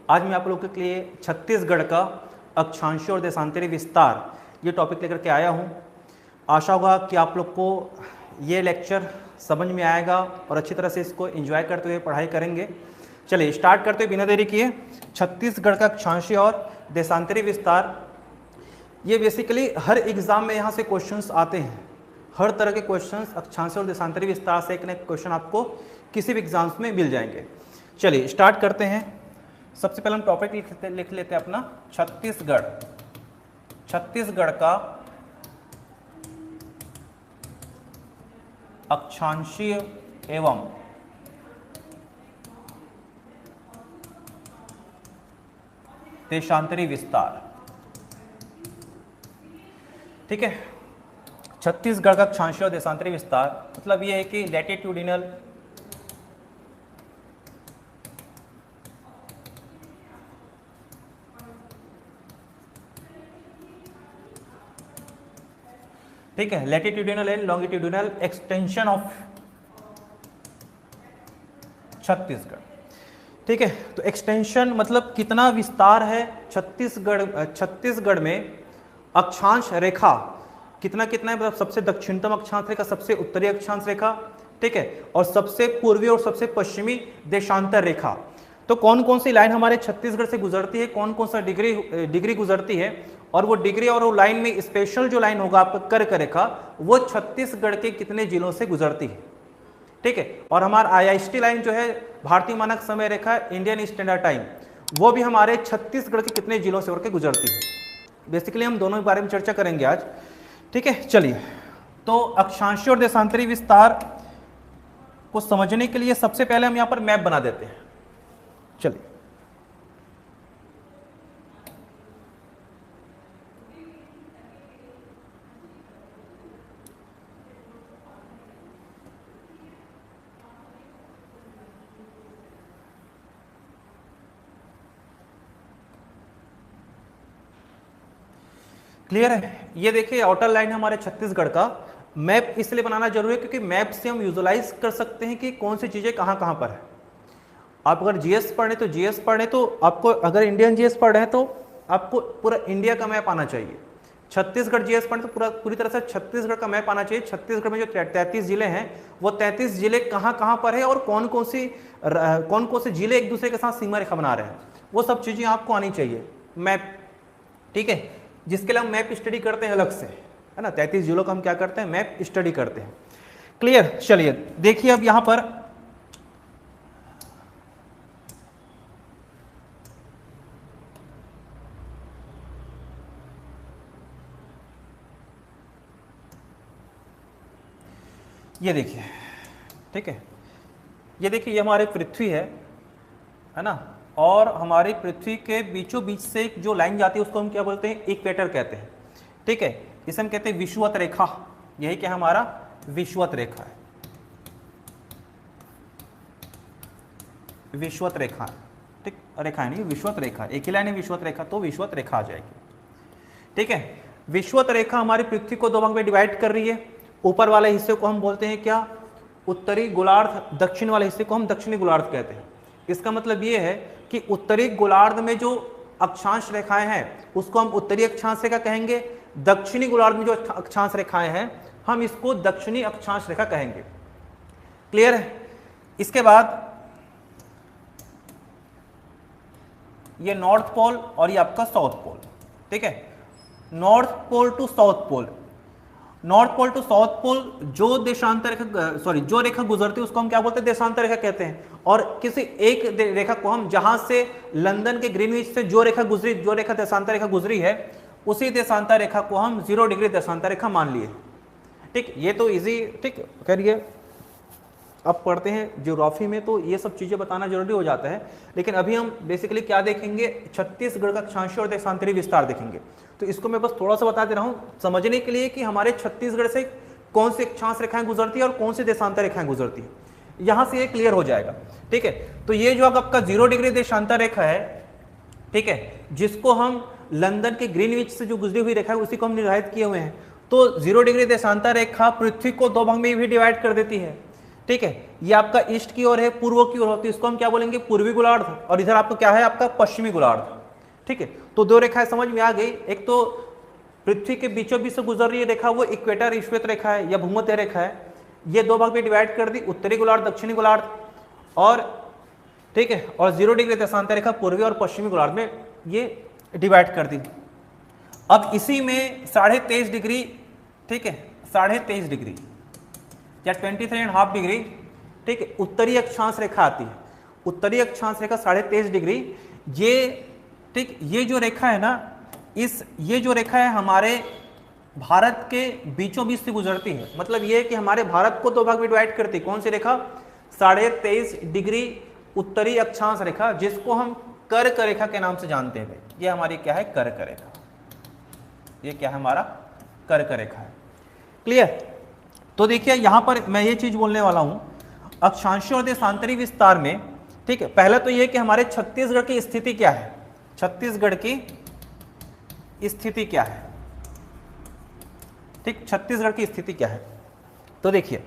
आज मैं आप लोगों के लिए छत्तीसगढ़ का अक्षांशीय और देशांतरी विस्तार ये टॉपिक लेकर के आया हूँ। आशा होगा कि आप लोग को ये लेक्चर समझ में आएगा और अच्छी तरह से इसको एंजॉय करते हुए पढ़ाई करेंगे। चलिए स्टार्ट करते हुए बिना देरी किए। छत्तीसगढ़ का अक्षांशीय और देशांतरी विस्तार, ये बेसिकली हर एग्जाम में यहाँ से क्वेश्चंस आते हैं। हर तरह के क्वेश्चंस अक्षांशीय और देशांतरी विस्तार से एक न एक क्वेश्चन आपको किसी भी एग्जाम्स में मिल जाएंगे। चलिए स्टार्ट करते हैं। सबसे पहले हम टॉपिक लिख लेते हैं अपना छत्तीसगढ़ का अक्षांशीय एवं देशांतरी विस्तार। ठीक है, छत्तीसगढ़ का अक्षांशीय और देशांतरी विस्तार मतलब ये है कि लैटिट्यूडिनल ठीक है, latitudinal and longitudinal extension of Chhattisgarh. ठीक है, तो एक्सटेंशन मतलब कितना विस्तार है छत्तीसगढ़ में। अक्षांश रेखा कितना कितना है, मतलब सबसे दक्षिणतम अक्षांश रेखा, सबसे उत्तरी अक्षांश रेखा, ठीक है, और सबसे पूर्वी और सबसे पश्चिमी देशांतर रेखा। तो कौन कौन सी लाइन हमारे छत्तीसगढ़ से गुजरती है, कौन कौन सा डिग्री गुजरती है, और वो डिग्री और वो लाइन में स्पेशल जो लाइन होगा आपका कर्क रेखा, वो छत्तीसगढ़ के कितने जिलों से गुजरती है। ठीक है, और हमारा IST लाइन जो है भारतीय मानक समय रेखा, इंडियन स्टैंडर्ड टाइम, वो भी हमारे छत्तीसगढ़ के कितने जिलों से होकर गुजरती है। बेसिकली हम दोनों के बारे में चर्चा करेंगे आज। ठीक है, चलिए तो अक्षांशीय और देशांतरी विस्तार को समझने के लिए सबसे पहले हम यहाँ पर मैप बना देते हैं। चलिए क्लियर है। ये देखिए आउटर लाइन हमारे छत्तीसगढ़ का। मैप इसलिए बनाना जरूरी है क्योंकि मैप से हम विजुलाइज कर सकते हैं कि कौन सी चीजें कहां कहां पर है। आप अगर जीएस पढ़े तो जीएस पढ़े तो आपको, अगर इंडियन जीएस पढ़ रहे हैं तो आपको पूरा इंडिया का मैप आना चाहिए। छत्तीसगढ़ जीएस पढ़े तो पूरी तरह से छत्तीसगढ़ का मैप आना चाहिए। छत्तीसगढ़ में जो 33 जिले हैं वो 33 जिले कहां कहां पर है और कौन कौन से जिले एक दूसरे के साथ सीमा रेखा बना रहे हैं, वो सब चीजें आपको आनी चाहिए मैप। ठीक है, जिसके लिए हम मैप स्टडी करते हैं अलग से, है ना। 33 जिलों का हम क्या करते हैं, मैप स्टडी करते हैं। क्लियर। चलिए देखिए अब यहां पर ये देखिए, ठीक है, ये देखिए ये हमारी पृथ्वी है ना, और हमारी पृथ्वी के बीचों बीच से जो लाइन जाती है उसको हम क्या बोलते हैं, इक्वेटर कहते हैं। ठीक है, इसे हम कहते हैं विषुवत रेखा। यही क्या हमारा विषुवत रेखा है, विषुवत रेखा। ठीक, रेखा नहीं, विषुवत रेखा, एक ही लाइन है विषुवत रेखा, तो विषुवत रेखा आ जाएगी। ठीक है, विषुवत रेखा हमारी पृथ्वी को दो भाग में डिवाइड कर रही है। ऊपर वाले हिस्से को हम बोलते हैं क्या, उत्तरी गोलार्ध, दक्षिण वाले हिस्से को हम दक्षिणी गोलार्ध कहते हैं। इसका मतलब ये है कि उत्तरी गोलार्ध में जो अक्षांश रेखाएं हैं उसको हम उत्तरी अक्षांश रेखा कहेंगे। दक्षिणी गोलार्ध में जो अक्षांश रेखाएं हैं हम इसको दक्षिणी अक्षांश रेखा कहेंगे। क्लियर है। इसके बाद ये नॉर्थ पोल और ये आपका साउथ पोल। ठीक है, north pole to south pole, north pole to south pole जो देशांतर रेखा, जो रेखा गुजरती है उसको हम क्या बोलते हैं, देशांतर रेखा कहते हैं। और किसी एक रेखा को हम, जहां से लंदन के ग्रीनविच से जो रेखा गुजरी, जो रेखा देशांतर रेखा गुजरी है, उसी देशांतर रेखा को हम 0 डिग्री देशांतर रेखा मान लिए। ठीक, ये तो इजी। ठीक, करिए अब पढ़ते हैं ज्योग्राफी में तो ये सब चीजें बताना जरूरी हो जाता है, लेकिन अभी हम बेसिकली क्या देखेंगे, छत्तीसगढ़ का अक्षांशीय और देशांतरी विस्तार देखेंगे। तो इसको मैं बस थोड़ा सा बता दे रहा हूं समझने के लिए कि हमारे छत्तीसगढ़ से कौन सी अक्षांश रेखाएं गुजरती है और कौन सी देशांतर रेखाएं गुजरती है, यहां से ये क्लियर हो जाएगा। ठीक है, तो ये जो आपका 0 डिग्री देशांतर रेखा है, ठीक है, जिसको हम लंदन के ग्रीनविच से जो गुजरी हुई रेखा है उसी को हम निर्धारित किए हुए हैं। तो 0 डिग्री देशांतर रेखा पृथ्वी को दो भाग में भी डिवाइड कर देती है। ठीक है, ये आपका ईस्ट की ओर है, पूर्व की ओर होती है, इसको हम क्या बोलेंगे, पूर्वी गोलार्ध, और इधर आपको क्या है, आपका पश्चिमी गोलार्ध। ठीक है, तो दो रेखाएं समझ में आ गई। एक तो पृथ्वी के बीचों बीच से गुजर रही है रेखा, वो इक्वेटर श्वेत रेखा है या भूमध्य रेखा है। ये दो भाग में डिवाइड कर दी, उत्तरी गोलार्ध दक्षिणी गोलार्ध, और ठीक है, और 0 डिग्री देशांतर रेखा पूर्वी और पश्चिमी गोलार्ध में ये डिवाइड कर दी। अब इसी में 23.5 डिग्री, ठीक है, 23.5 डिग्री या 23.5 डिग्री, ठीक है, उत्तरी अक्षांश रेखा आती है। उत्तरी अक्षांश रेखा 23.5 डिग्री, ये ठीक, ये जो रेखा है ना, ये जो रेखा है हमारे भारत के बीचों बीच से गुजरती है। मतलब ये है कि हमारे भारत को दो भाग में डिवाइड करती है। कौन सी रेखा, 23.5 डिग्री उत्तरी अक्षांश रेखा, जिसको हम कर्क रेखा के नाम से जानते हैं। ये हमारी क्या है, कर्क रेखा। ये क्या है, हमारा कर्क रेखा है। क्लियर। तो देखिए यहां पर मैं ये चीज बोलने वाला हूं, अक्षांशीय और देशांतरी विस्तार में, ठीक है, पहले तो ये कि हमारे छत्तीसगढ़ की स्थिति क्या है, छत्तीसगढ़ की स्थिति क्या है, ठीक, छत्तीसगढ़ की स्थिति क्या है। तो देखिए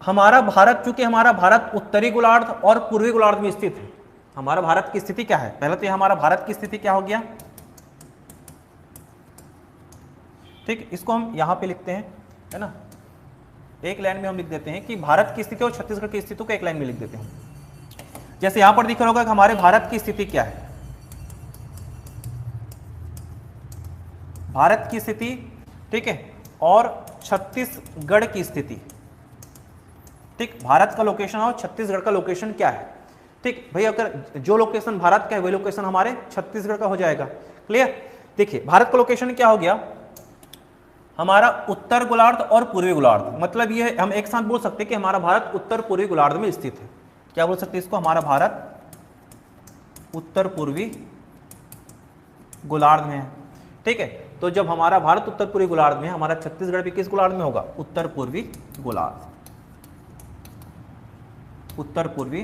हमारा भारत, चूंकि हमारा भारत उत्तरी गोलार्ध और पूर्वी गोलार्ध में स्थित है, हमारा भारत की स्थिति क्या है, पहले तो ये हमारा भारत की स्थिति क्या हो गया, ठीक, इसको हम यहां पे लिखते हैं, है ना, एक लाइन में हम लिख देते हैं कि भारत की स्थिति और छत्तीसगढ़ की स्थिति को एक लाइन में लिख देते हैं। जैसे यहां पर दिख रहा होगा कि हमारे भारत की स्थिति क्या है, भारत की स्थिति, ठीक है, और छत्तीसगढ़ की स्थिति, ठीक, भारत का लोकेशन और छत्तीसगढ़ का लोकेशन क्या है, ठीक भाई, अगर जो लोकेशन भारत का है वही लोकेशन हमारे छत्तीसगढ़ का हो जाएगा। क्लियर। देखिए भारत का लोकेशन क्या हो गया, हमारा उत्तर गोलार्ध और पूर्वी गोलार्ध, मतलब ये हम एक साथ बोल सकते हैं कि हमारा भारत उत्तर पूर्वी गोलार्ध में स्थित है। क्या बोल सकते हैं इसको, हमारा भारत उत्तर पूर्वी गोलार्ध में है। ठीक है, तो जब हमारा भारत उत्तर पूर्वी गोलार्ध में, हमारा छत्तीसगढ़ भी किस गोलार्ध में होगा, उत्तर पूर्वी गोलार्ध, उत्तर पूर्वी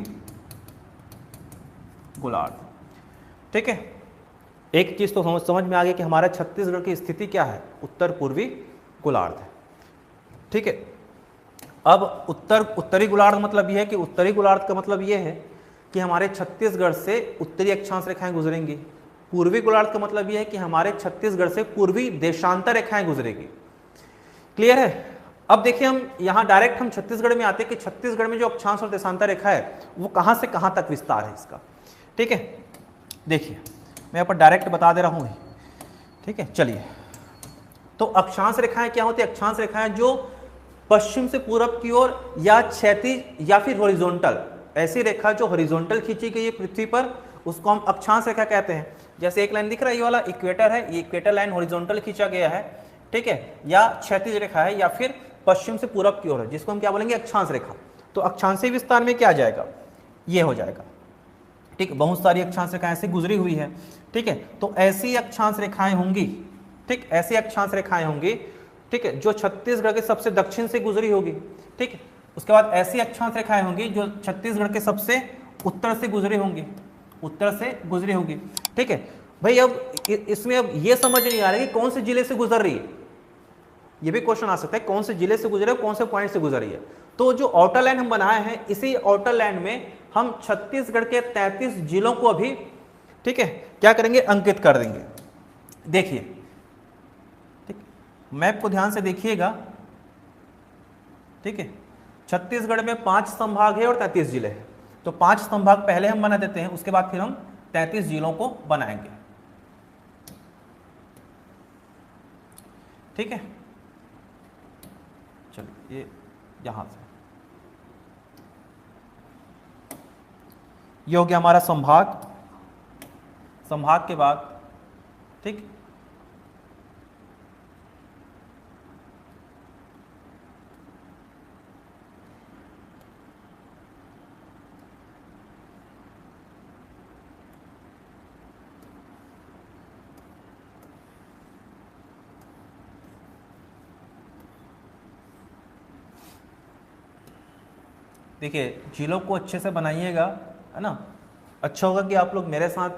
गोलार्ध। ठीक है, एक चीज तो समझ में आ गई कि हमारा छत्तीसगढ़ की स्थिति क्या है, उत्तर पूर्वी गोलार्ध है। ठीक है, अब उत्तरी गोलार्ध मतलब यह है कि उत्तरी गोलार्ध का मतलब यह है कि हमारे छत्तीसगढ़ से उत्तरी अक्षांश रेखाएं गुजरेंगी। पूर्वी गोलार्ध का मतलब यह है कि हमारे छत्तीसगढ़ से पूर्वी देशांतर रेखाएं गुजरेगी। क्लियर है। अब देखिए हम यहाँ डायरेक्ट हम छत्तीसगढ़ में आते हैं कि छत्तीसगढ़ में जो अक्षांश और देशांतर रेखा है वो कहाँ से कहाँ तक विस्तार है इसका। ठीक है, देखिए मैं यहाँ पर डायरेक्ट बता दे रहा हूँ। ठीक है, चलिए, तो अक्षांश रेखाएं क्या होती है, अक्षांश रेखाएं जो पश्चिम से पूरब की ओर या क्षैतिज या फिर हॉरिजॉन्टल, ऐसी रेखा जो हॉरिजॉन्टल खींची गई है पृथ्वी पर, उसको हम अक्षांश रेखा कहते हैं। जैसे एक लाइन दिख रहा है, ये वाला इक्वेटर है, ये इक्वेटर लाइन हॉरिजॉन्टल खींचा गया है। ठीक है, या क्षैतिज रेखा है या फिर पश्चिम से पूरब की ओर है, जिसको हम क्या बोलेंगे, अक्षांश रेखा। तो अक्षांशीय विस्तार में क्या आ जाएगा, ये हो जाएगा। ठीक, बहुत सारी अक्षांश रेखाएं ऐसे गुजरी हुई है। ठीक है, तो ऐसी अक्षांश रेखाएं होंगी। ठीक, ऐसी अक्षांश रेखाएं होंगी, ठीक है, जो छत्तीसगढ़ के सबसे दक्षिण से गुजरी होगी। ठीक, उसके बाद ऐसी अक्षांश रेखाएं होंगी जो छत्तीसगढ़ के सबसे उत्तर से गुजरी होंगी, उत्तर से गुजरी होगी। ठीक है भाई, अब इसमें अब ये समझ नहीं आ रहा है कि कौन से जिले से गुजर रही है, ये भी क्वेश्चन आ सकता है, कौन से जिले से गुजरे, कौन से पॉइंट से गुजर रही है। तो जो आउटर लाइन हम बनाए हैं, इसी आउटर लाइन में हम छत्तीसगढ़ के 33 जिलों को अभी, ठीक है, क्या करेंगे, अंकित कर देंगे। देखिए, ठीक, मैप को ध्यान से देखिएगा। ठीक है, छत्तीसगढ़ में 5 संभाग है और 33 जिले हैं। तो 5 संभाग पहले हम बना देते हैं, उसके बाद फिर हम 33 जिलों को बनाएंगे। ठीक है, चलिए ये यहां से ये हो गया हमारा संभाग। संभाग के बाद, ठीक, देखिए जिलों को अच्छे से बनाइएगा, है ना। अच्छा होगा कि आप लोग मेरे साथ,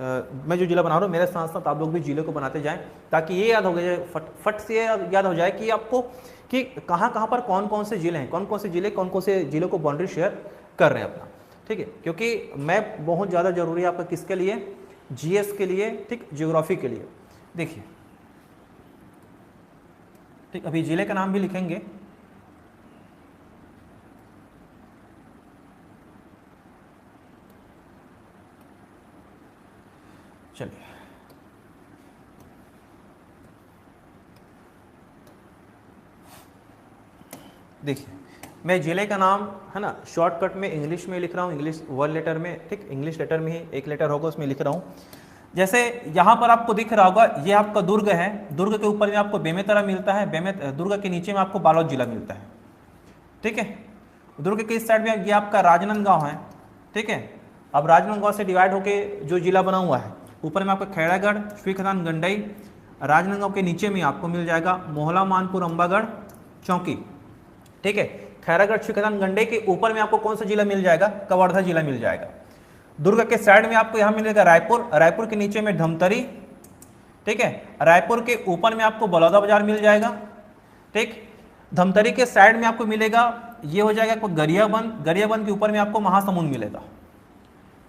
मैं जो जिला बना रहा हूँ मेरे साथ साथ आप लोग भी जिले को बनाते जाएं, ताकि ये याद हो जाए, फट से याद हो जाए कि आपको कि कहाँ कहाँ पर कौन कौन से जिले हैं, कौन कौन से जिलों को बाउंड्री शेयर कर रहे हैं अपना, ठीक है। क्योंकि मैप बहुत ज़्यादा जरूरी है आपका किसके लिए, जीएस के लिए, ठीक, ज्योग्राफी के लिए। देखिए ठीक, अभी जिले का नाम भी लिखेंगे। चलिए देखिए, मैं जिले का नाम है ना शॉर्टकट में इंग्लिश में लिख रहा हूँ, इंग्लिश वन लेटर में, ठीक, इंग्लिश लेटर में ही एक लेटर होगा उसमें लिख रहा हूँ। जैसे यहाँ पर आपको दिख रहा होगा ये आपका दुर्ग है, दुर्ग के ऊपर में आपको बेमेतरा मिलता है, दुर्ग के नीचे में आपको बालोद जिला मिलता है, ठीक है। दुर्ग के इस साइड में ये आपका राजनांदगांव है, ठीक है। अब राजनांदगांव से डिवाइड होके जो जिला बना हुआ है, ऊपर में आपका खैरागढ़, श्रीखदान, गंडई, राजनांदगांव के नीचे में आपको मिल जाएगा मोहला, मानपुर, अंबागढ़, चौकी, ठीक है। खैरागढ़, श्रीखदान, गंडई के ऊपर में आपको कौन सा जिला मिल जाएगा, कवर्धा जिला मिल जाएगा। दुर्ग के साइड में आपको यहाँ मिलेगा रायपुर, रायपुर के नीचे में धमतरी, ठीक है। रायपुर के ऊपर में आपको बलौदा बाजार मिल जाएगा, ठीक। धमतरी के साइड में आपको मिलेगा, ये हो जाएगा आपको गरियाबंद, गरियाबंद के ऊपर में आपको महासमुंद मिलेगा,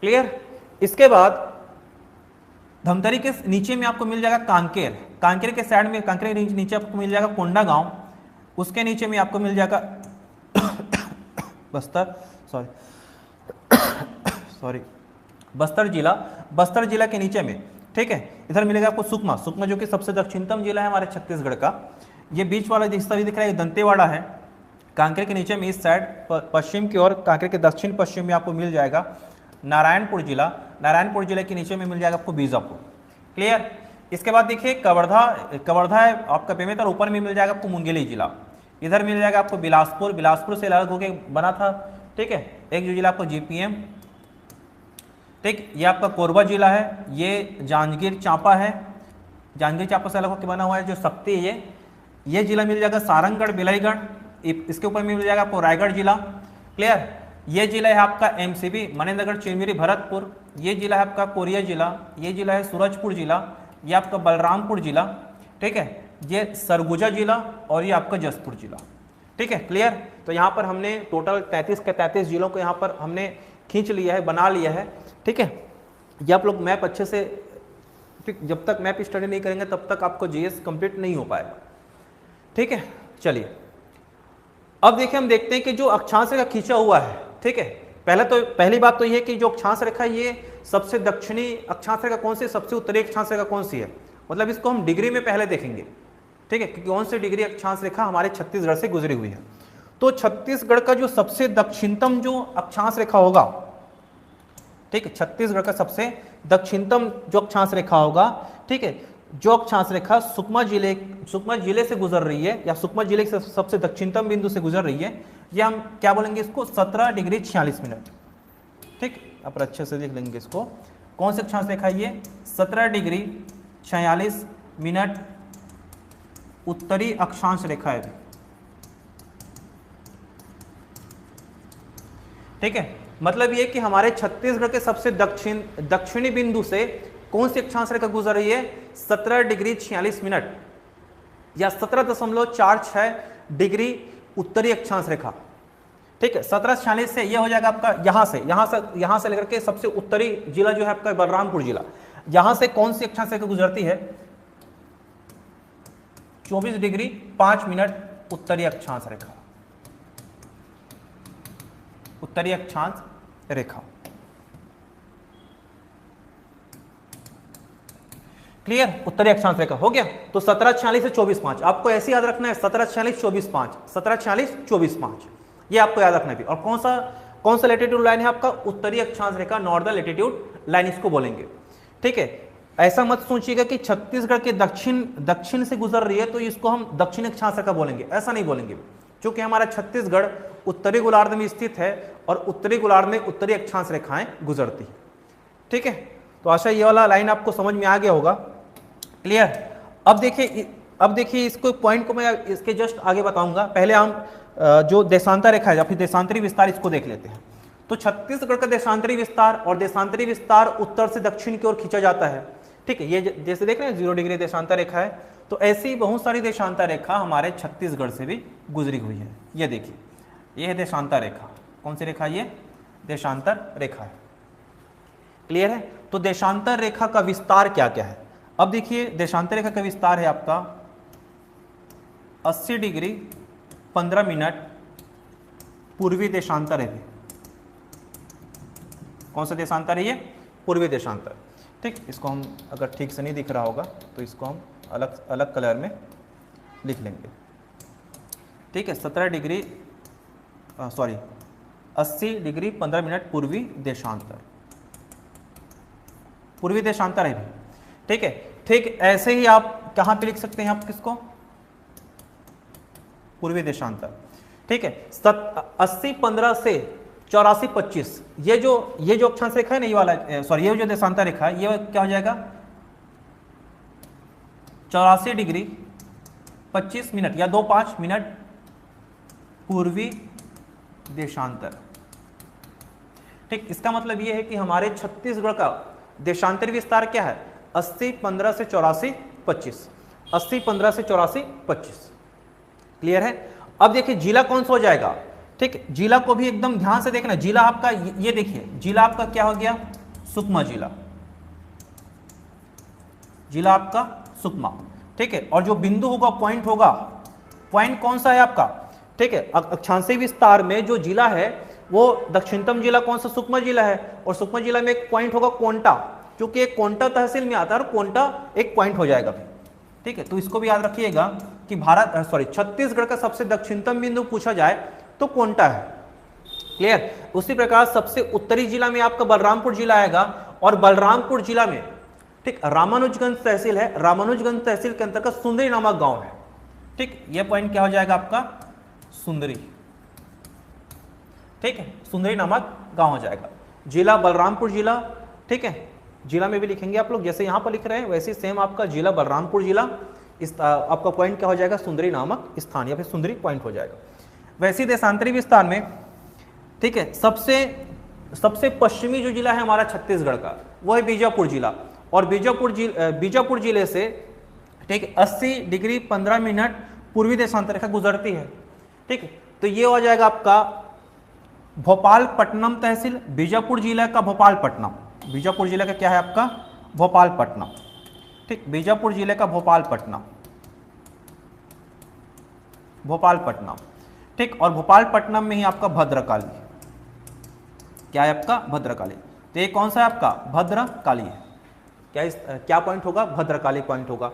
क्लियर। इसके बाद धमतरी के नीचे में आपको मिल जाएगा कांकेर, कांकेर के साइड में, कांकेर के नीचे आपको मिल जाएगा कोंडागांव, उसके नीचे में आपको मिल जाएगा बस्तर, बस्तर जिला, बस्तर जिला के नीचे में, ठीक है। इधर मिलेगा आपको सुकमा, सुकमा जो कि सबसे दक्षिणतम जिला है हमारे छत्तीसगढ़ का। ये बीच वाला हिस्सा भी दिख रहा है, दंतेवाड़ा है। कांकेर के नीचे में इस साइड पश्चिम की ओर, कांकेर के दक्षिण पश्चिम में आपको मिल जाएगा नारायणपुर जिला, नारायणपुर जिले के नीचे में मिल जाएगा आपको बीजापुर, क्लियर। इसके बाद देखिए कवर्धा, कवर्धा है आपका बेमेतरा, ऊपर में मिल जाएगा आपको मुंगेली जिला। इधर मिल जाएगा आपको बिलासपुर, बिलासपुर से अलग होकर बना था, ठीक है, एक जो जिला आपको जीपीएम, ठीक। ये आपका कोरबा जिला है, ये जांजगीर चांपा है, जांजगीर चांपा से अलग होकर बना हुआ है जो शक्ति है ये जिला मिल जाएगा सारंगगढ़, बिलाईगढ़, इसके ऊपर मिल जाएगा आपको रायगढ़ जिला, क्लियर। ये जिला है आपका एमसीबी, मनेन्द्रगढ़, चिरमिरी, भरतपुर। ये जिला है आपका कोरिया जिला, ये जिला है सूरजपुर जिला, ये आपका बलरामपुर जिला, ठीक है। ये सरगुजा जिला और ये आपका जसपुर जिला, ठीक है, क्लियर। तो यहाँ पर हमने टोटल 33 के 33 जिलों को यहाँ पर हमने खींच लिया है, बना लिया है, ठीक है। ये आप लोग मैप अच्छे से, ठीक, जब तक मैप स्टडी नहीं करेंगे तब तक आपको जीएस कंप्लीट नहीं हो पाएगा, ठीक है। चलिए अब देखिए, हम देखते हैं कि जो अक्षांश रेखा खींचा हुआ है, ठीक है। पहली बात तो ये है कि जो अक्षांश रेखा ये सबसे दक्षिणी अक्षांश रेखा कौन सी, सबसे उत्तरी अक्षांश रेखा कौन सी है, मतलब इसको हम डिग्री में पहले देखेंगे, ठीक है, कि कौन सी डिग्री अक्षांश रेखा हमारे छत्तीसगढ़ से गुजरी हुई है। तो छत्तीसगढ़ का जो सबसे दक्षिणतम जो अक्षांश रेखा होगा, ठीक है, छत्तीसगढ़ का सबसे दक्षिणतम जो अक्षांश रेखा होगा, ठीक है, जो अक्षांश रेखा सुकमा जिले से गुजर रही है, या सुकमा जिले के सबसे दक्षिणतम बिंदु से गुजर रही है, ये हम क्या बोलेंगे इसको, 17 डिग्री 46 मिनट, ठीक। आप अच्छे से देख लेंगे इसको, कौन सी अक्षांश रेखा ये, 17 डिग्री 46 मिनट उत्तरी अक्षांश रेखा है, ठीक है। मतलब ये कि हमारे छत्तीसगढ़ के सबसे दक्षिणी बिंदु से कौन सी अक्षांश रेखा गुजर रही है, 17 डिग्री 46 मिनट या 17.46 डिग्री उत्तरी अक्षांश रेखा, ठीक है। 17:46 से ये हो जाएगा आपका यहां से लेकर के सबसे उत्तरी जिला जो है आपका बलरामपुर जिला, यहां से कौन सी अक्षांश रेखा गुजरती है, 24 डिग्री 5 मिनट उत्तरी अक्षांश रेखा, उत्तरी अक्षांश रेखा, क्लियर। उत्तरी अक्षांश रेखा हो गया। तो 17:46 से 24:05 आपको ऐसे याद रखना है, 17:46 24:05, 17:46 24:05, ये आपको याद रखना है। और कौन सा लैटिट्यूड लाइन है आपका, उत्तरी अक्षांश रेखा, नॉर्दर्न लैटिट्यूड लाइन इसको बोलेंगे, ठीक है। ऐसा मत सोचिएगा कि छत्तीसगढ़ के दक्षिण से गुजर रही है तो इसको हम दक्षिण अक्षांश रेखा बोलेंगे, ऐसा नहीं बोलेंगे, क्योंकि हमारा छत्तीसगढ़ उत्तरी गोलार्ध में स्थित है और उत्तरी गोलार्ध में उत्तरी अक्षांश रेखाएं गुजरती है, ठीक है। तो आशा ये वाला लाइन आपको समझ में आ गया होगा, क्लियर। अब देखिए इसको पॉइंट को मैं इसके जस्ट आगे बताऊंगा। पहले हम जो देशांतर रेखा है या फिर देशांतरी विस्तार इसको देख लेते हैं। तो छत्तीसगढ़ का देशांतरी विस्तार उत्तर से दक्षिण की ओर खींचा जाता है, ठीक है। ये जैसे देख रहे हैं 0 डिग्री देशांतर रेखा है, तो ऐसी बहुत सारी देशांतर रेखा हमारे छत्तीसगढ़ से भी गुजरी हुई है। ये देखिए, ये है देशांतर रेखा। कौन सी रेखा? ये देशांतर रेखा है। क्लियर है? तो देशांतर रेखा का विस्तार क्या क्या है? अब देखिए, देशांतर रेखा का विस्तार है आपका 80 डिग्री 15 मिनट पूर्वी देशांतर है। कौन सा देशांतर है ये? पूर्वी देशांतर। ठीक, इसको हम, अगर ठीक से नहीं दिख रहा होगा तो इसको हम अलग अलग कलर में लिख लेंगे। ठीक है, 17 डिग्री 80 डिग्री 15 मिनट पूर्वी देशांतर, पूर्वी देशांतर है भी। ठीक है, ठीक ऐसे ही आप कहां पे लिख सकते हैं आप किसको? पूर्वी देशांतर। ठीक है, 80 15 से 84 25, ये जो अक्षांश रेखा है ना, ये वाला ये जो देशांतर रेखा है, ये क्या हो जाएगा? 84 डिग्री 25 मिनट या 25 मिनट पूर्वी देशांतर। ठीक, इसका मतलब ये है कि हमारे छत्तीसगढ़ का देशांतर विस्तार क्या है? 80 15 से 84 25, 80 15 से 84 25। क्लियर है? अब देखिए जिला कौन सा हो जाएगा। ठीक, जिला को भी एकदम ध्यान से देखना। जिला आपका ये देखिए, जिला आपका क्या हो गया? सुकमा जिला, जिला आपका सुकमा। ठीक है, और जो बिंदु होगा, पॉइंट होगा, पॉइंट कौन सा है आपका? ठीक है, अक्षांशीय विस्तार में जो जिला है वो दक्षिणतम जिला कौन सा? सुकमा जिला है। और सुकमा जिला में एक पॉइंट होगा कोंटा, क्योंकि एक कोंटा तहसील में आता है और कोंटा एक पॉइंट हो जाएगा। ठीक है, तो इसको भी याद रखिएगा कि छत्तीसगढ़ का सबसे दक्षिणतम बिंदु पूछा जाए तो कोंटा है। क्लियर? उसी प्रकार सबसे उत्तरी जिला में आपका बलरामपुर जिला आएगा, और बलरामपुर जिला में ठीक रामानुजगंज तहसील है। रामानुजगंज तहसील के अंतर्गत सुंदरी नामक गांव है। ठीक, यह पॉइंट क्या हो जाएगा आपका? सुंदरी। ठीक है, सुंदरी नामक गांव हो जाएगा। जिला बलरामपुर जिला। ठीक है, जिला में भी लिखेंगे आप लोग, जैसे यहां पर लिख रहे हैं वैसे सेम आपका जिला बलरामपुर जिला, इस आपका पॉइंट क्या हो जाएगा? सुंदरी नामक स्थान या फिर सुंदरी पॉइंट हो जाएगा। वैसे देशांतरी विस्तार में ठीक है, सबसे पश्चिमी जो जिला है हमारा छत्तीसगढ़ का, वो है बीजापुर जिला। और बीजापुर जिले से ठीक 80 डिग्री 15 मिनट पूर्वी देशांतर रेखा गुजरती है। ठीक, तो ये हो जाएगा आपका भोपालपट्टनम तहसील, बीजापुर जिला का भोपालपट्टनम। बीजापुर जिला का क्या है आपका? भोपालपट्टनम। ठीक, बीजापुर जिले का भोपालपट्टनम, भोपालपट्टनम। ठीक, और भोपालपट्टनम में ही आपका भद्रकाली। क्या है आपका? भद्रकाली। तो ये कौन सा है आपका? भद्रकाली है। क्या पॉइंट होगा? भद्रकाली पॉइंट होगा।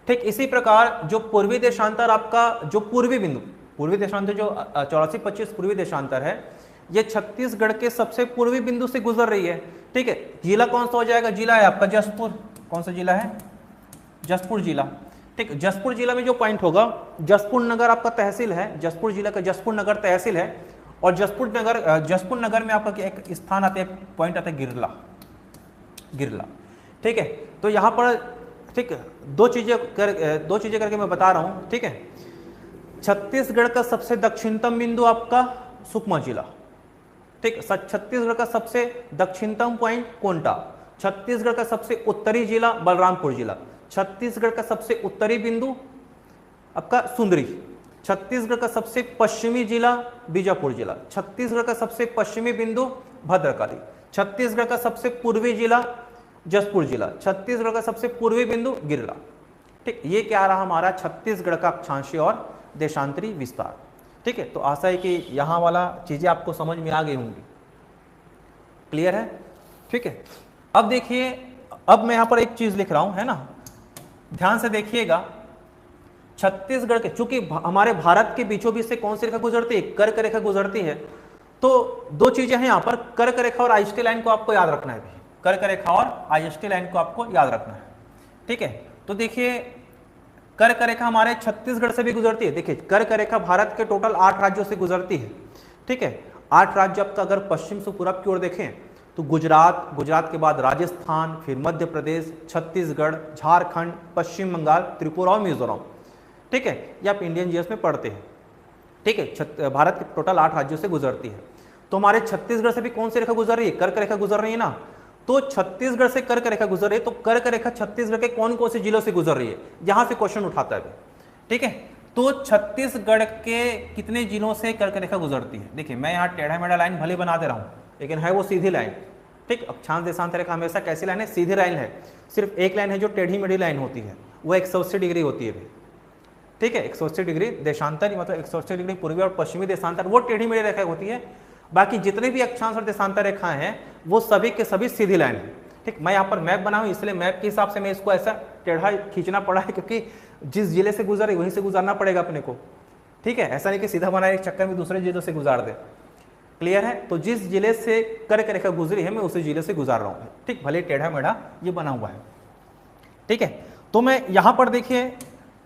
ठीक, इसी प्रकार जो पूर्वी देशांतर आपका, जो पूर्वी बिंदु, पूर्वी देशांतर जो 84 25 पूर्वी देशांतर है, ये छत्तीसगढ़ के सबसे पूर्वी बिंदु से गुजर रही है। ठीक है, जिला कौन सा हो जाएगा? जिला है आपका जसपुर। कौन सा जिला है? जसपुर जिला। ठीक, जसपुर जिला में जो पॉइंट होगा, जसपुर नगर आपका तहसील है, जसपुर जिला का जसपुर नगर तहसील है। और जसपुर नगर में आपका एक स्थान आता है, पॉइंट आता है गिरला, गिरला। ठीक है, तो यहाँ पर ठीक दो चीजें करके मैं बता रहा हूँ। ठीक है, छत्तीसगढ़ का सबसे दक्षिणतम बिंदु आपका सुकमा जिला। ठीक, छत्तीसगढ़ का सबसे दक्षिणतम पॉइंट कोंटा, छत्तीसगढ़ का सबसे उत्तरी जिला बलरामपुर जिला, छत्तीसगढ़ का सबसे उत्तरी बिंदु आपका सुंदरी, छत्तीसगढ़ का सबसे पश्चिमी जिला बीजापुर जिला, छत्तीसगढ़ का सबसे पश्चिमी बिंदु भद्रकाली, छत्तीसगढ़ का सबसे पूर्वी जिला जसपुर जिला, छत्तीसगढ़ का सबसे पूर्वी बिंदु गिरला। ठीक, ये क्या रहा हमारा छत्तीसगढ़ का अक्षांशीय और देशांतरी विस्तार। ठीक है, तो आशा है कि यहाँ वाला चीजें आपको समझ में आ गई होंगी। क्लियर है? ठीक है, अब देखिए, अब मैं यहाँ पर एक चीज लिख रहा हूं, है ना, ध्यान से देखिएगा। छत्तीसगढ़ के, चूंकि हमारे भारत के बीचों बीच से कौन सी रेखा गुजरती है? कर्क रेखा गुजरती है। तो दो चीजें हैं यहाँ पर, कर्क रेखा और आईएसटी लाइन को आपको याद रखना है। कर्क रेखा और आईएसटी लाइन को आपको याद रखना है। ठीक है, तो देखिए कर्क रेखा हमारे छत्तीसगढ़ से भी गुजरती है। देखिए कर्क रेखा भारत के टोटल 8 राज्यों से गुजरती है। ठीक है, 8 राज्य अब तक अगर पश्चिम से पूरब की ओर देखें तो गुजरात के बाद राजस्थान, फिर मध्य प्रदेश, छत्तीसगढ़, झारखंड, पश्चिम बंगाल, त्रिपुरा और मिजोरम। ठीक है, ये आप इंडियन जीएस में पढ़ते हैं। ठीक है, भारत के टोटल 8 राज्यों से गुजरती है। तो हमारे छत्तीसगढ़ से भी कौन सी रेखा गुजर रही है? कर्क रेखा गुजर रही है ना। तो छत्तीसगढ़ से कर्क रेखा गुजर रही है, तो कर्क रेखा छत्तीसगढ़ के कौन कौन से जिलों से गुजर रही है, यहां से क्वेश्चन उठाता है। ठीक है, तो छत्तीसगढ़ के कितने जिलों से कर्क रेखा गुजरती है। देखिए मैं यहाँ टेढ़ा मेढ़ा लाइन भले बना दे रहा हूँ, लेकिन है वो सीधी लाइन। ठीक, अक्षांश देशांतर रेखा हमेशा कैसी लाइन है, सीधी लाइन है। सिर्फ एक लाइन है जो टेढ़ी मेढ़ी लाइन होती है, वो 180 डिग्री होती है। ठीक है, 180 डिग्री देशांतर मतलब 180 डिग्री पूर्वी और पश्चिमी देशांतर, वो टेढ़ी मेढ़ी रेखा होती है। बाकी जितने भी अक्षांश और देशांतर रेखाएं हैं वो सभी के सभी सीधी लाइन है। ठीक, मैं यहाँ पर मैप बनाऊँ, इसलिए मैप के हिसाब से मैं इसको ऐसा टेढ़ा खींचना पड़ा है, क्योंकि जिस जिले से गुजरे वहीं से गुजरना पड़ेगा अपने को। ठीक है, ऐसा नहीं कि सीधा बनाए एक चक्कर में दूसरे जिलों से गुजार दे। क्लियर है, तो जिस जिले से कर्क रेखा गुजरी है मैं उसी जिले से गुजार रहा हूँ। ठीक, भले टेढ़ा मेढ़ा ये बना हुआ है। ठीक है, तो मैं यहाँ पर देखिए,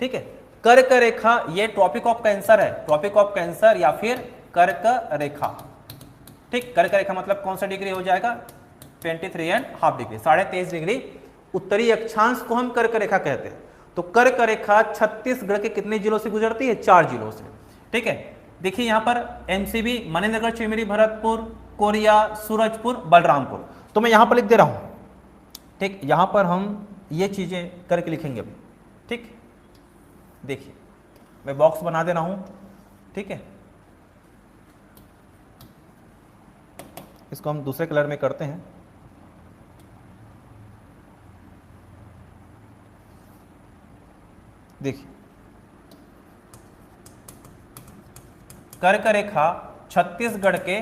ठीक है, कर्क रेखा ये ट्रॉपिक ऑफ कैंसर है, ट्रॉपिक ऑफ कैंसर या फिर कर्क रेखा। ठीक, कर्क रेखा मतलब कौन सा डिग्री हो जाएगा, 23.5 डिग्री, 23.5 डिग्री उत्तरी अक्षांश को हम कर्क रेखा कहते हैं। तो कर्क रेखा छत्तीसगढ़ के कितने जिलों से गुजरती है, 4 जिलों से। ठीक है, देखिए यहाँ पर एमसीबी, मनेन्द्रगढ़, चिरमिरी, भरतपुर, कोरिया, सूरजपुर, बलरामपुर। तो मैं यहाँ पर लिख दे रहा हूँ। ठीक, यहाँ पर हम ये चीजें करके लिखेंगे अभी। ठीक, देखिए मैं बॉक्स बना दे रहा हूँ। ठीक है, इसको हम दूसरे कलर में करते हैं। देखिए कर्क रेखा छत्तीसगढ़ के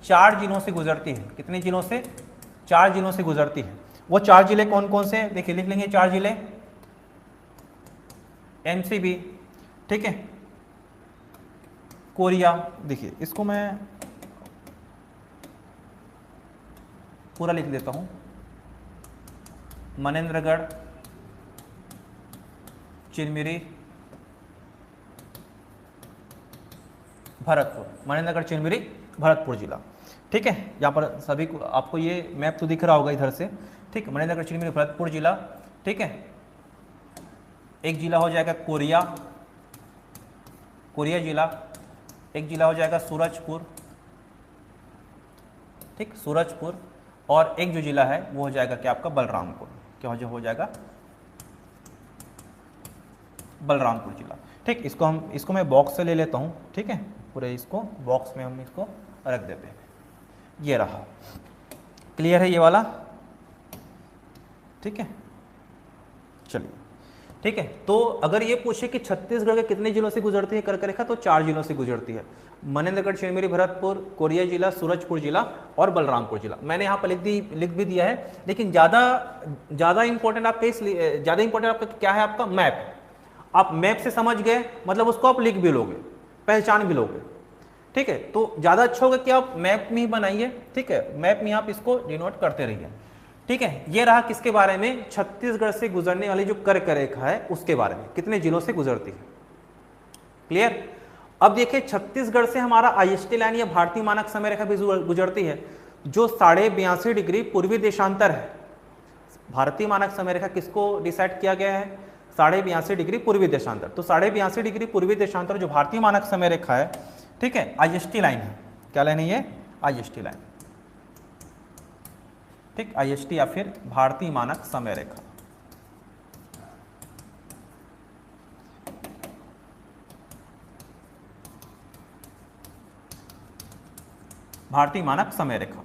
4 जिलों से गुजरती है। कितने जिलों से, 4 जिलों से गुजरती है। वो 4 जिले कौन कौन से, देखिए लिख लेंगे 4 जिले। एमसीबी, ठीक है, कोरिया, देखिए इसको मैं पूरा लिख देता हूं, मनेन्द्रगढ़, चिरमिरी, भरतपुर, मनेन्द्रगढ़, चिरमिरी, भरतपुर जिला। ठीक है, यहाँ पर सभी को आपको ये मैप तो दिख रहा होगा इधर से। ठीक, मनेन्द्रगढ़, चिरमिरी, भरतपुर जिला। ठीक है, एक जिला हो जाएगा कोरिया, कोरिया जिला। एक जिला हो जाएगा सूरजपुर, ठीक, सूरजपुर। और एक जो जिला है वो हो जाएगा क्या आपका बलरामपुर, क्या हो जाएगा बलरामपुर जिला। ठीक, इसको मैं बॉक्स से ले लेता हूँ। ठीक है, पूरे इसको बॉक्स में हम इसको रख देते हैं। ये रहा, क्लियर है ये वाला। ठीक है, चलिए। ठीक है, तो अगर ये पूछे कि छत्तीसगढ़ के कितने जिलों से गुजरती है कर्क रेखा, तो 4 जिलों से गुजरती है। मनेन्द्रगढ़, चिरमिरी, भरतपुर, कोरिया जिला, सूरजपुर जिला और बलरामपुर जिला। मैंने यहाँ पर लिख भी दिया है, लेकिन ज़्यादा इंपॉर्टेंट आपका क्या है, आपका मैप। आप मैप से समझ गए मतलब उसको आप लिख भी लोगे, पहचान भी लोगे। ठीक है, तो ज़्यादा अच्छा होगा कि आप मैप में ही बनाइए। ठीक है, मैप में आप इसको डिनोट करते रहिए। ठीक है, ये रहा किसके बारे में, छत्तीसगढ़ से गुजरने वाली जो कर्क रेखा है उसके बारे में, कितने जिलों से गुजरती है। क्लियर। अब देखिए छत्तीसगढ़ से हमारा आईएसटी लाइन या भारतीय मानक समय रेखा भी गुजरती है, जो 82.5 डिग्री पूर्वी देशांतर है। भारतीय मानक समय रेखा किसको डिसाइड किया गया है, 82.5 डिग्री पूर्वी देशांतर। तो 82.5 डिग्री पूर्वी देशांतर जो भारतीय मानक समय रेखा है, ठीक है, आईएसटी लाइन है। क्या लाइन है ये, आईएसटी लाइन। ठीक, आईएसटी या फिर भारतीय मानक समय रेखा। भारतीय मानक समय रेखा।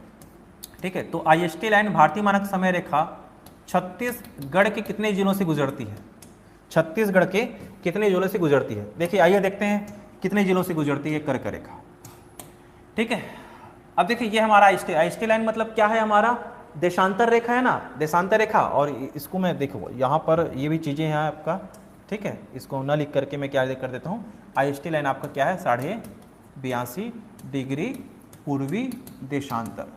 ठीक है, तो आईएसटी लाइन भारतीय मानक समय रेखा छत्तीसगढ़ के कितने जिलों से गुजरती है, छत्तीसगढ़ के कितने जिलों से गुजरती है। देखिए आइए देखते हैं कितने जिलों से गुजरती है कर्क रेखा। ठीक है, अब देखिए ये हमारा आईएसटी लाइन मतलब क्या है, हमारा देशांतर रेखा है ना, देशांतर रेखा। और इसको मैं देखो यहाँ पर ये भी चीज़ें हैं आपका। ठीक है, इसको न लिख करके मैं क्या कर देता हूँ, आईएसटी लाइन आपका क्या है, 82.5 डिग्री पूर्वी देशांतर।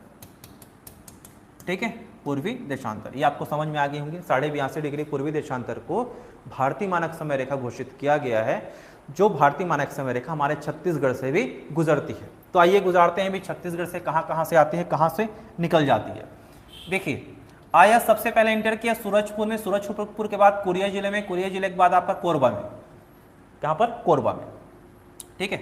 ठीक है, पूर्वी देशांतर, ये आपको समझ में आ गई होंगी। 82.5 डिग्री पूर्वी देशांतर को भारतीय मानक समय रेखा घोषित किया गया है, जो भारतीय मानक समय रेखा हमारे छत्तीसगढ़ से भी गुजरती है। तो आइए गुजारते हैं भी छत्तीसगढ़ से कहाँ से आती है, कहाँ से निकल जाती है। देखिए आया सबसे पहले एंटर किया सूरजपुर में, सूरजपुर के बाद कोरिया जिले में, कोरिया जिले के बाद आपका कोरबा में। कहाँ पर, कोरबा में। ठीक है,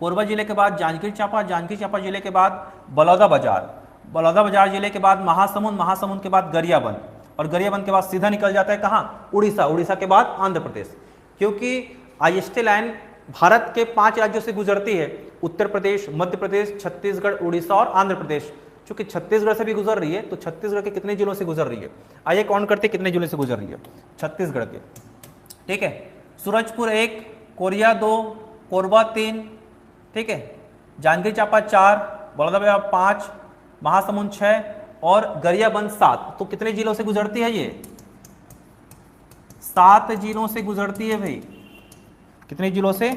कोरबा जिले के बाद जांजगीर चांपा, जांजगीर चांपा जिले के बाद बलौदा बाजार, बलौदाबाजार जिले के बाद महासमुंद, महासमुंद के बाद गरियाबंद, और गरियाबंद के बाद सीधा निकल जाता है कहाँ, उड़ीसा, उड़ीसा के बाद आंध्र प्रदेश। क्योंकि आईएसटी लाइन भारत के 5 राज्यों से गुजरती है, उत्तर प्रदेश, मध्य प्रदेश, छत्तीसगढ़, उड़ीसा और आंध्र प्रदेश। चूंकि छत्तीसगढ़ से भी गुजर रही है, तो छत्तीसगढ़ के कितने जिलों से गुजर रही है, आइए काउंट करते कितने जिलों से गुजर रही है छत्तीसगढ़ के। ठीक है, सूरजपुर 1, कोरिया 2, कोरबा 3, ठीक है, जांजगीर चांपा 4, बलौदाबाजार 5, महासमुंद 6 और गरियाबंद 7। तो कितने जिलों से गुजरती है ये, 7 जिलों से गुजरती है भाई। कितने जिलों से,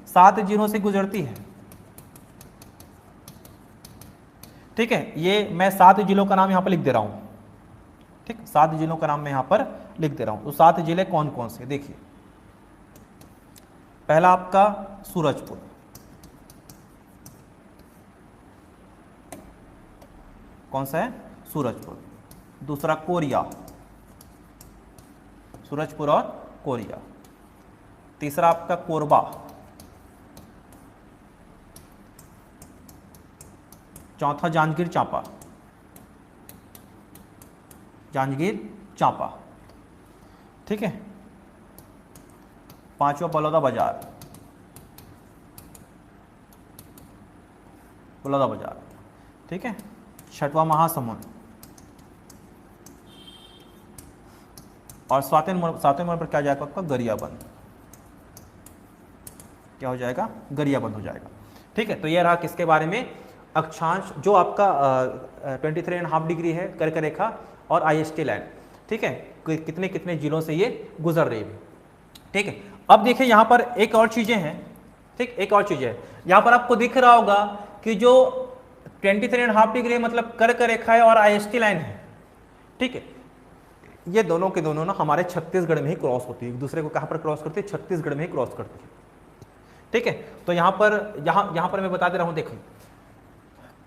7 जिलों से गुजरती है। ठीक है, ये मैं 7 जिलों का नाम यहां पर लिख दे रहा हूं। ठीक, 7 जिलों का नाम मैं यहां पर लिख दे रहा हूं। तो 7 जिले कौन कौन से, देखिए पहला आपका सूरजपुर, कौन सा है, सूरजपुर। दूसरा कोरिया, सूरजपुर और कोरिया। तीसरा आपका कोरबा, चौथा जांजगीर चांपा, जांजगीर चांपा। ठीक है, पांचवा बलौदाबाजार, बलौदाबाजार। ठीक है, छठवां महासमुंद और सातवें नंबर पर क्या जाएगा आपका, गरियाबंद। क्या हो जाएगा, गरियाबंद हो जाएगा। ठीक है, तो ये रहा किसके बारे में, अक्षांश जो आपका 23.5 डिग्री है कर्क रेखा और आईएसटी लाइन। ठीक है, कितने कितने जिलों से ये गुजर रही है। ठीक है, अब देखिए यहाँ पर एक और चीजें हैं। ठीक, एक और चीज है, यहाँ पर आपको दिख रहा होगा कि जो 23.5 डिग्री मतलब कर्क रेखा है और आईएसटी लाइन है। ठीक है, ये दोनों के दोनों ना हमारे छत्तीसगढ़ में ही क्रॉस होती है, एक दूसरे को कहाँ पर क्रॉस करती है, छत्तीसगढ़ में ही क्रॉस करती है। ठीक है, तो यहाँ पर मैं बता दे रहा हूँ, देखो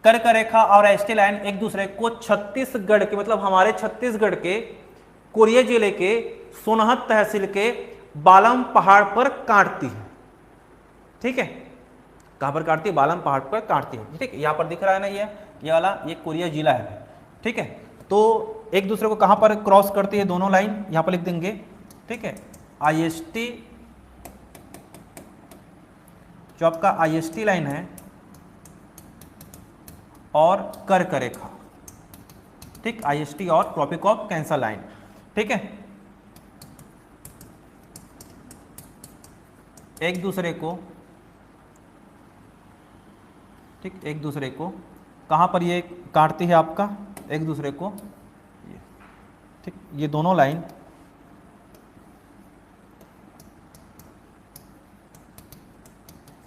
कर्क रेखा और आईएसटी लाइन एक दूसरे को छत्तीसगढ़ के मतलब हमारे छत्तीसगढ़ के कोरिया जिले के सोनहत तहसील के बालम पहाड़ पर काटती है। ठीक है, कहां पर काटती है, बालम पहाड़ पर काटती है। ठीक है, यहां पर दिख रहा है ना, ये वाला ये कोरिया जिला है। ठीक है, तो एक दूसरे को कहां पर क्रॉस करती है, दोनों लाइन यहां पर लिख देंगे। ठीक है, आईएसटी, जो आपका आईएसटी लाइन है और कर्क रेखा। ठीक, आईएसटी और ट्रॉपिक ऑफ कैंसर लाइन। ठीक है, एक दूसरे को, ठीक, एक दूसरे को कहां पर ये काटती है आपका, एक दूसरे को ये। ठीक, ये दोनों लाइन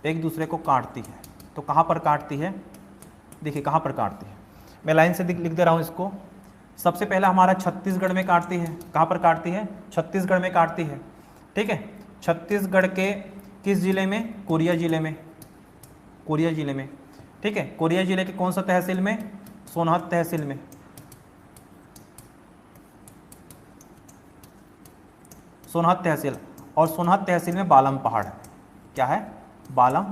एक दूसरे को काटती है। तो कहां पर काटती है, देखिए कहां पर काटती है, मैं लाइन से लिख दे रहा हूं इसको। सबसे पहला हमारा छत्तीसगढ़ में काटती है। कहां पर काटती है, छत्तीसगढ़ में काटती है। ठीक है, छत्तीसगढ़ के किस जिले में, कोरिया जिले में, कोरिया जिले में। ठीक है, कोरिया जिले के कौन सा तहसील में, सोनहत तहसील में। सोनहत तहसील, और सोनहत तहसील में बालम पहाड़ है। क्या है, बालम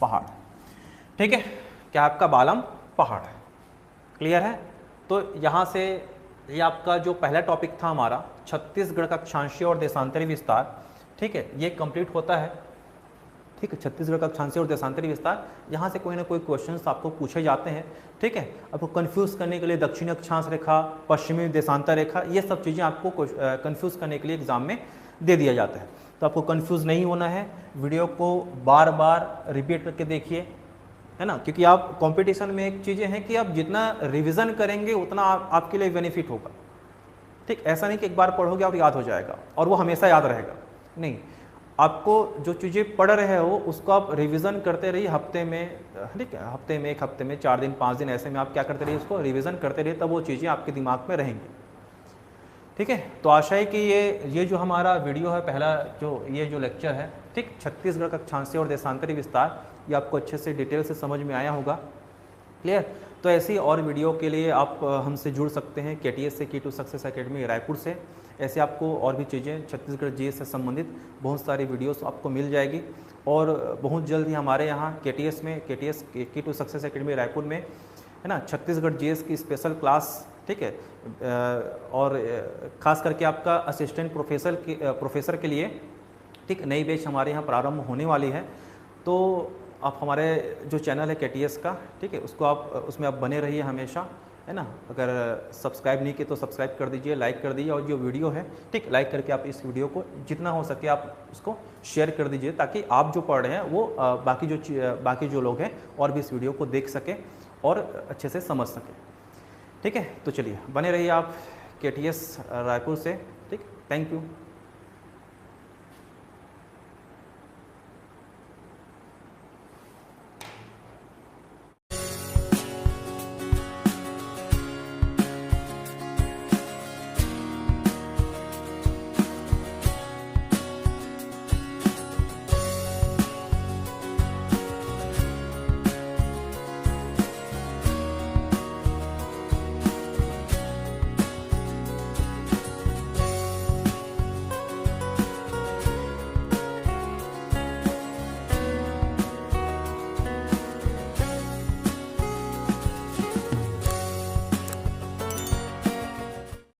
पहाड़। ठीक है, क्या आपका बालम पहाड़ है। क्लियर है, तो यहाँ से ये आपका जो पहला टॉपिक था हमारा छत्तीसगढ़ का अक्षांशीय और देशांतरी विस्तार। ठीक है, ये कंप्लीट होता है। ठीक है, छत्तीसगढ़ का अक्षांशीय और देशांतरी विस्तार, यहाँ से कोई ना कोई क्वेश्चंस आपको पूछे जाते हैं। ठीक है, आपको कंफ्यूज करने के लिए दक्षिणी अक्षांश रेखा, पश्चिमी देशांतर रेखा, ये सब चीज़ें आपको कंफ्यूज करने के लिए एग्जाम में दे दिया जाता है। तो आपको कंफ्यूज नहीं होना है, वीडियो को बार बार रिपीट करके देखिए, है ना, क्योंकि आप कंपटीशन में एक चीज़ें हैं कि आप जितना रिवीजन करेंगे उतना आपके लिए बेनिफिट होगा। ठीक, ऐसा नहीं कि एक बार पढ़ोगे आप याद हो जाएगा और वो हमेशा याद रहेगा, नहीं। आपको जो चीज़ें पढ़ रहे हो उसको आप रिवीजन करते रहिए हफ्ते में। ठीक है, हफ्ते में, एक हफ्ते में 4 दिन 5 दिन ऐसे में आप क्या करते रहिए, उसको रिवीजन करते रहिए, तब वो चीज़ें आपके दिमाग में रहेंगी। ठीक है, तो आशा है कि ये जो हमारा वीडियो है पहला, जो ये जो लेक्चर है, ठीक, छत्तीसगढ़ का अक्षांशीय और देशांतरी विस्तार, ये आपको अच्छे से डिटेल से समझ में आया होगा। क्लियर, तो ऐसी और वीडियो के लिए आप हमसे जुड़ सकते हैं KTS से, की टू सक्सेस एकेडमी रायपुर से। ऐसे आपको और भी चीज़ें छत्तीसगढ़ GS से संबंधित बहुत सारी वीडियोस आपको मिल जाएगी। और बहुत जल्द ही हमारे यहाँ KTS में, KTS की टू सक्सेस एकेडमी रायपुर में है ना, छत्तीसगढ़ जीएस की स्पेशल क्लास, ठीक है, और ख़ास करके आपका असिस्टेंट प्रोफेसर के लिए, ठीक, नई बैच हमारे यहाँ प्रारंभ होने वाली है। तो आप हमारे जो चैनल है KTS का, ठीक है, उसको आप उसमें आप बने रहिए हमेशा, है ना। अगर सब्सक्राइब नहीं किए तो सब्सक्राइब कर दीजिए, लाइक कर दीजिए, और जो वीडियो है, ठीक, लाइक करके आप इस वीडियो को जितना हो सके आप उसको शेयर कर दीजिए, ताकि आप जो पढ़ रहे हैं वो बाकी जो लोग हैं और भी इस वीडियो को देख सकें और अच्छे से समझ सकें, ठीक है। तो चलिए बने रहिए आप KTS रायपुर से, ठीक, थैंक यू।